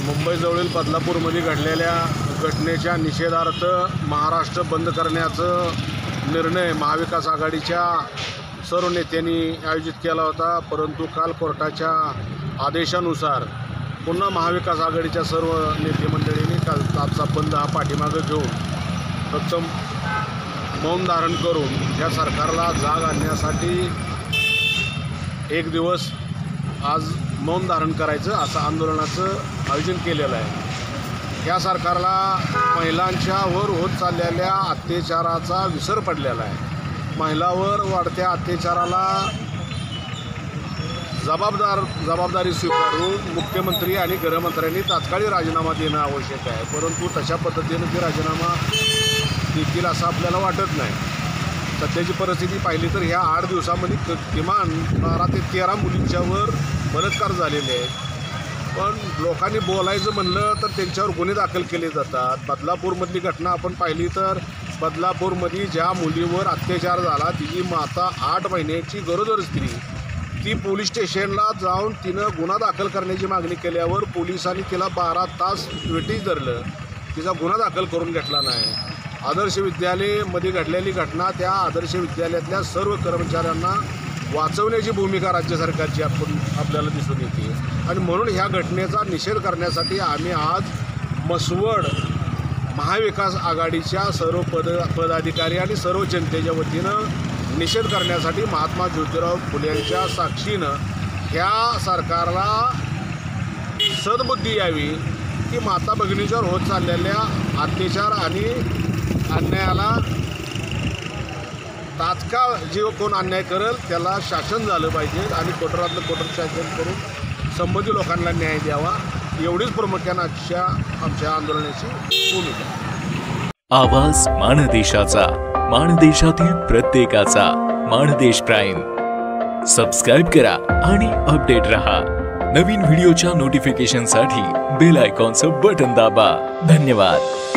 मुंबईजवळील बदलापूरमध्ये घडलेल्या घटनेच्या निषेधार्थ महाराष्ट्र बंद करण्याचा निर्णय महाविकास आघाडीच्या सर्व नेत्यांनी आयोजित केला होता। परंतु काल कोर्टाच्या आदेशानुसार पुन्हा महाविकास आघाडीच्या सर्व नेते मंडळींनी काल आजचा बंद हा पाठीमागे घेऊन फक्त मौन धारण करून या सरकारला जाग आणण्यासाठी एक दिवस आज मौन धारण करायचं असं आंदोलनाचं आयोजन केलेलं आहे। या सरकारला महिलांच्यावर होत चाललेल्या अत्याचाराचा विसर पडलेला आहे। महिलांवर वाढत्या अत्याचाराला जबाबदारी स्वीकारून मुख्यमंत्री आणि गृहमंत्र्यांनी तात्काळी राजीनामा देणं आवश्यक आहे। परंतु तशा पद्धतीनं ते राजीनामा देतील असं आपल्याला वाटत नाही। सध्याची परिस्थिती पाहिली तर ह्या 8 दिवसामध्ये किमान 12 ते 13 मुलींच्यावर बलात्कार झालेले आहेत। पण लोकांनी बोलायचं म्हणलं तर त्यांच्यावर गुन्हे दाखल केले जातात। बदलापूरमधली घटना आपण पाहिली तर बदलापूरमध्ये ज्या मुलीवर अत्याचार झाला तिची माता 8 महिन्याची गरोदर स्त्री ती पोलीस स्टेशनला जाऊन तिनं गुन्हा दाखल करण्याची मागणी केल्यावर पोलिसांनी तिला 12 तास वेटीस धरलं, तिचा गुन्हा दाखल करून घेतला नाही। आदर्श विद्यालयामध्ये घडलेली घटना त्या आदर्श विद्यालयातल्या सर्व कर्मचाऱ्यांना वाचवण्याची भूमिका राज्य सरकारची आपल्याला दिसून येते। आणि म्हणून ह्या घटनेचा निषेध करण्यासाठी आम्ही आज मसवड महाविकास आघाडीच्या सर्व पदाधिकारी आणि सर्व जनतेच्या वतीनं निषेध करण्यासाठी महात्मा ज्योतिराव फुलेंच्या साक्षीनं ह्या सरकारला सद्बुद्धी यावी की माता भगिनींवर होत चाललेल्या अत्याचार आणि अन्यायाला तात्काळ जे कोण अन्याय करेल त्याला शासन झालं पाहिजे आणि कठोरातलं कठोर शासन करून संबंधित लोकांना न्याय द्यावा, एवढीच प्रामुख्याने आमच्या आंदोलनाची भूमिका। आवाज माणदेशाचा, माणदेशातील प्रत्येकाचा। माणदेश प्राईम सबस्क्राइब करा आणि अपडेट रहा। नवीन व्हिडिओच्या नोटिफिकेशनसाठी बेल आयकॉनचं बटन दाबा। धन्यवाद।